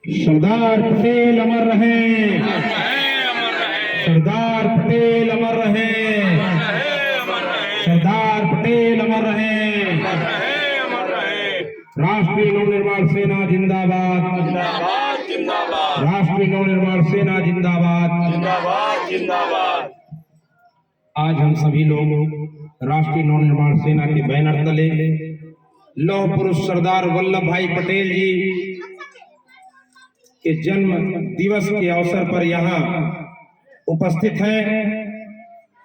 सरदार पटेल अमर रहे, सरदार पटेल अमर रहे, सरदार पटेल अमर रहे। राष्ट्रीय नवनिर्माण सेना जिंदाबाद, जिंदाबाद जिंदाबाद राष्ट्रीय नवनिर्माण सेना जिंदाबाद, जिंदाबाद जिंदाबाद। आज हम सभी लोग राष्ट्रीय नवनिर्माण सेना के बैनर तले लौह पुरुष सरदार वल्लभ भाई पटेल जी के जन्म दिवस के अवसर पर यहाँ उपस्थित हैं।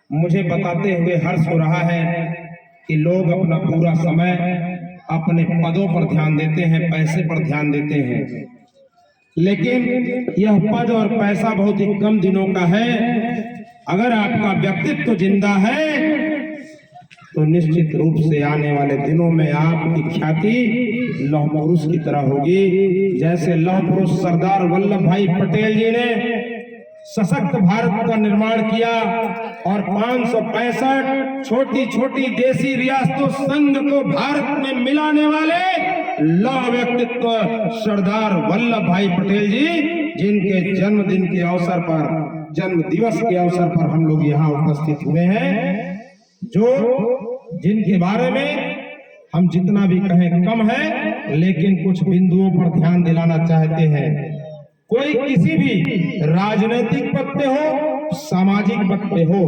मुझे बताते हुए हर्ष हो रहा है कि लोग अपना पूरा समय अपने पदों पर ध्यान देते हैं, पैसे पर ध्यान देते हैं, लेकिन यह पद और पैसा बहुत ही कम दिनों का है। अगर आपका व्यक्तित्व जिंदा है तो निश्चित रूप से आने वाले दिनों में आपकी ख्याति लौह पुरुष की तरह होगी। जैसे लौह पुरुष सरदार वल्लभ भाई पटेल जी ने सशक्त भारत का निर्माण किया और 565 छोटी छोटी देशी रियासतों संघ को भारत में मिलाने वाले लौह व्यक्तित्व सरदार वल्लभ भाई पटेल जी, जिनके जन्मदिन के अवसर पर, जन्म दिवस के अवसर पर हम लोग यहाँ उपस्थित हुए हैं, जिनके बारे में हम जितना भी कहें कम है, लेकिन कुछ बिंदुओं पर ध्यान दिलाना चाहते हैं। कोई किसी भी राजनीतिक पद पे हो, सामाजिक पद पे हो,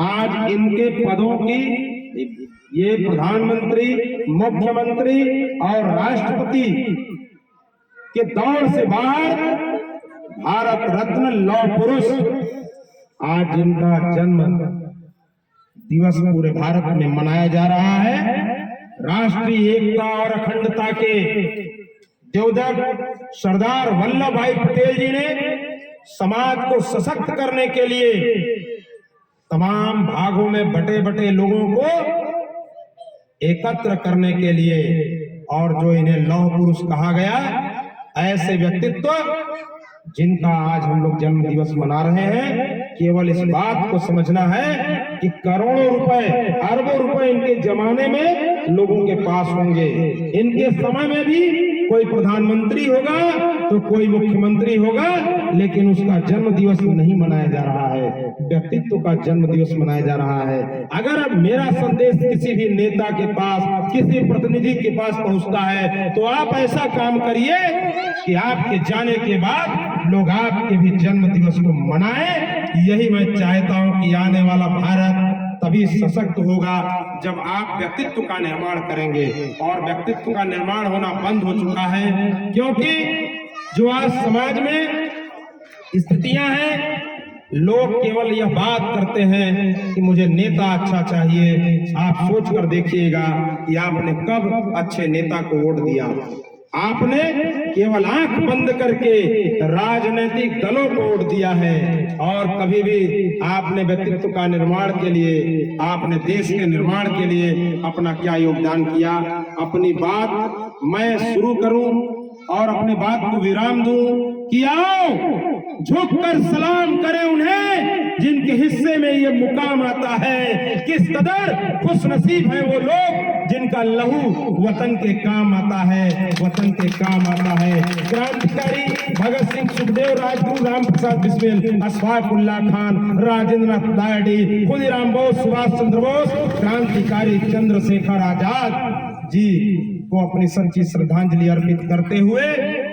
आज इनके पदों की, ये प्रधानमंत्री, मुख्यमंत्री और राष्ट्रपति के दौर से बाहर भारत रत्न लौह पुरुष, आज जिनका जन्म दिवस पूरे भारत में मनाया जा रहा है, राष्ट्रीय एकता और अखंडता के द्योतक सरदार वल्लभ भाई पटेल जी ने समाज को सशक्त करने के लिए तमाम भागों में बटे बटे लोगों को एकत्र करने के लिए, और जो इन्हें लौह पुरुष कहा गया, ऐसे व्यक्तित्व जिनका आज हम लोग जन्म दिवस मना रहे हैं, केवल इस बात को समझना है कि करोड़ों रुपए, अरबों रुपए इनके जमाने में लोगों के पास होंगे। इनके समय में भी कोई प्रधानमंत्री होगा तो कोई मुख्यमंत्री होगा, लेकिन उसका जन्म दिवस नहीं मनाया जा रहा है, व्यक्तित्व का जन्म दिवस मनाया जा रहा है। अगर अब मेरा संदेश किसी भी नेता के पास, किसी प्रतिनिधि के पास पहुंचता है, तो आप ऐसा काम करिए कि आपके जाने के बाद लोग आपके भी जन्म दिवस को मनाएं। यही मैं चाहता हूं कि आने वाला भारत तभी सशक्त होगा जब आप व्यक्तित्व का निर्माण करेंगे, और व्यक्तित्व का निर्माण होना बंद हो चुका है, क्योंकि जो आज समाज में स्थितियां हैं, लोग केवल यह बात करते हैं कि मुझे नेता अच्छा चाहिए। आप सोच कर देखिएगा कि आपने कब अच्छे नेता को वोट दिया। आपने केवल आंख बंद करके राजनीतिक दलों को वोट दिया है, और कभी भी आपने व्यक्तित्व का निर्माण के लिए, आपने देश के निर्माण के लिए अपना क्या योगदान किया। अपनी बात मैं शुरू करूं और अपनी बात को विराम दूं कि आओ झुककर सलाम करें उन्हें जिनके हिस्से में ये मुकाम आता है। किस कदर खुशनसीब है वो लोग जिनका लहू वतन के काम आता है, वतन के काम आता है। क्रांतिकारी भगत सिंह, सुखदेव, राजगुरु, राम प्रसाद बिस्मिल, अशफाक उल्लाह खान, राजेंद्र नाथ डायडी, खुदीराम बोस, सुभाष चंद्र बोस, क्रांतिकारी चंद्रशेखर आजाद जी को अपनी सच्ची श्रद्धांजलि अर्पित करते हुए,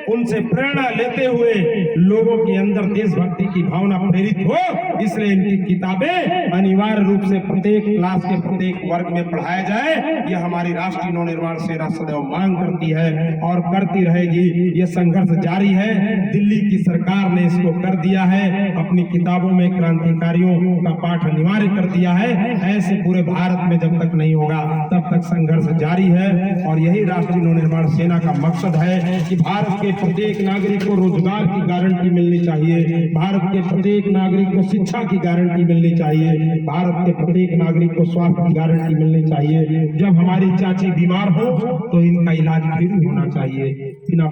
उनसे प्रेरणा लेते हुए लोगों के अंदर देशभक्ति की भावना प्रेरित हो, इसलिए इनकी किताबें अनिवार्य रूप से प्रत्येक क्लास के प्रत्येक वर्ग में पढ़ाया जाए। यह हमारी राष्ट्रीय नवनिर्माण सेना सदैव मांग करती है और करती रहेगी। यह संघर्ष जारी है। दिल्ली की सरकार ने इसको कर दिया है, अपनी किताबों में क्रांतिकारियों का पाठ अनिवार्य कर दिया है। ऐसे पूरे भारत में जब तक नहीं होगा तब तक संघर्ष जारी है, और यही राष्ट्रीय नवनिर्माण सेना का मकसद है कि भारत के प्रत्येक नागरिक को रोजगार की गारंटी मिलनी चाहिए, भारत के प्रत्येक नागरिक को शिक्षा की गारंटी मिलनी चाहिए, भारत के प्रत्येक नागरिक को स्वास्थ्य की गारंटी मिलनी चाहिए। जब हमारी चाची बीमार हो तो इनका इलाज फ्री होना चाहिए, बिना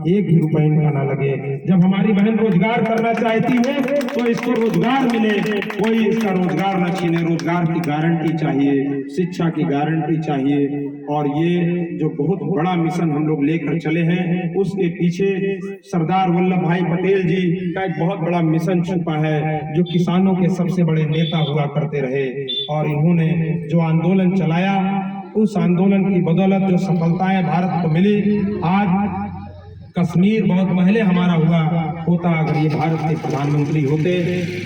एक भी रुपए इनका ना लगे। जब हमारी बहन रोजगार करना चाहती है तो इसको रोजगार मिले, कोई इसका रोजगार न छीने। रोजगार की गारंटी चाहिए, शिक्षा की गारंटी चाहिए, और ये जो बहुत बड़ा मिशन हम लोग लेकर चले हैं, उसके पीछे सरदार वल्लभ भाई पटेल जी का एक बहुत बड़ा मिशन छुपा है, जो किसानों के सबसे बड़े नेता हुआ करते रहे। और इन्होंने जो आंदोलन चलाया, उस आंदोलन की बदौलत जो सफलताएं भारत को मिली, आज कश्मीर बहुत पहले हमारा हुआ होता अगर ये भारत के प्रधानमंत्री होते।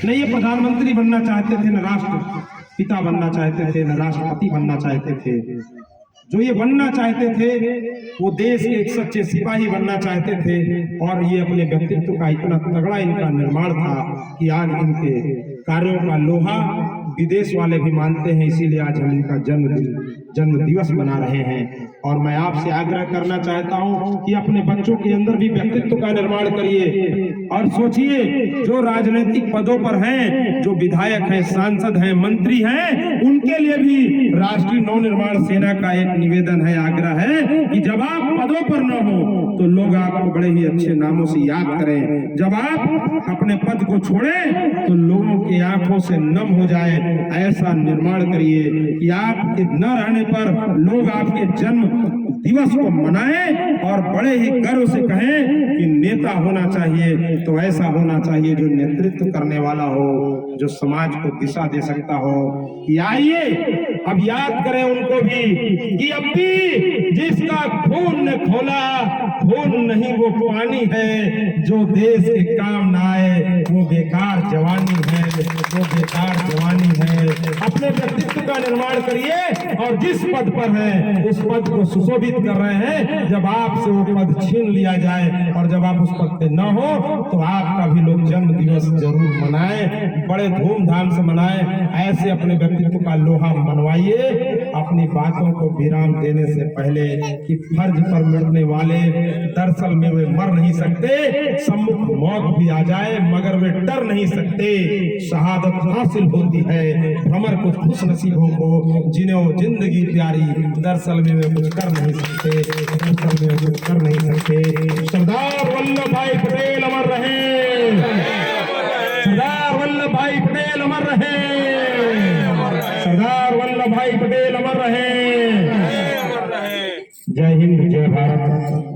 न ये प्रधानमंत्री बनना चाहते थे, न राष्ट्रपिता बनना चाहते थे, न राष्ट्रपति बनना चाहते थे। जो ये बनना चाहते थे वो देश के एक सच्चे सिपाही बनना चाहते थे। और ये अपने व्यक्तित्व का इतना तगड़ा इनका निर्माण था कि आज इनके कार्यों का लोहा विदेश वाले भी मानते हैं। इसीलिए आज हम इनका जन्म दिवस मना रहे हैं। और मैं आपसे आग्रह करना चाहता हूं कि अपने बच्चों के अंदर भी व्यक्तित्व का निर्माण करिए। और सोचिए, जो राजनीतिक पदों पर हैं, जो विधायक हैं, सांसद हैं, मंत्री हैं, उनके लिए भी राष्ट्रीय नवनिर्माण सेना का एक निवेदन है, आग्रह है कि जब आप पदों पर न हो तो लोग आपको बड़े ही अच्छे नामों से याद करें। जब आप अपने पद को छोड़ें तो लोगों की आंखों से नम हो जाए, ऐसा निर्माण करिए कि आपके न रहने पर लोग आपके जन्म दिवस को मनाएं और बड़े ही गर्व से कहें कि नेता होना चाहिए तो ऐसा होना चाहिए जो नेतृत्व करने वाला हो, जो समाज को दिशा दे सकता हो। कि आइए अब याद करें उनको भी कि अब भी जिसका खून ने खोला, खून नहीं वो पानी है, जो देश के काम ना आए वो बेकार जवानी है, वो बेकार जवानी है। अपने व्यक्तित्व का निर्माण करिए और जिस पद पर है उस पद को सुशोभित कर रहे हैं। जब आपसे वो पद छीन लिया जाए और जब आप उस पद पे न हो तो आपका भी लोग जन्म दिवस जरूर मनाएं, बड़े धूमधाम से मनाएं। ऐसे अपने व्यक्तित्व का लोहा मनवाइए। अपनी बातों को विराम देने से पहले कि फर्ज पर मरने वाले दरअसल में वे मर नहीं सकते, सम्मुख मौत भी आ जाए मगर वे डर नहीं सकते। शहादत हासिल होती है भ्रमर कुछ खुश नसीबों को, जिन्हें वो जिंदगी प्यारी, दरअसल में वे कुछ कर नहीं सकते, दरअसल में वे कुछ कर नहीं सकते। सरदार वल्लभ भाई पटेल अमर रहे, सरदार वल्लभ भाई पटेल अमर रहे, सरदार वल्लभ भाई पटेल अमर रहे। जय हिंद, जय भारत।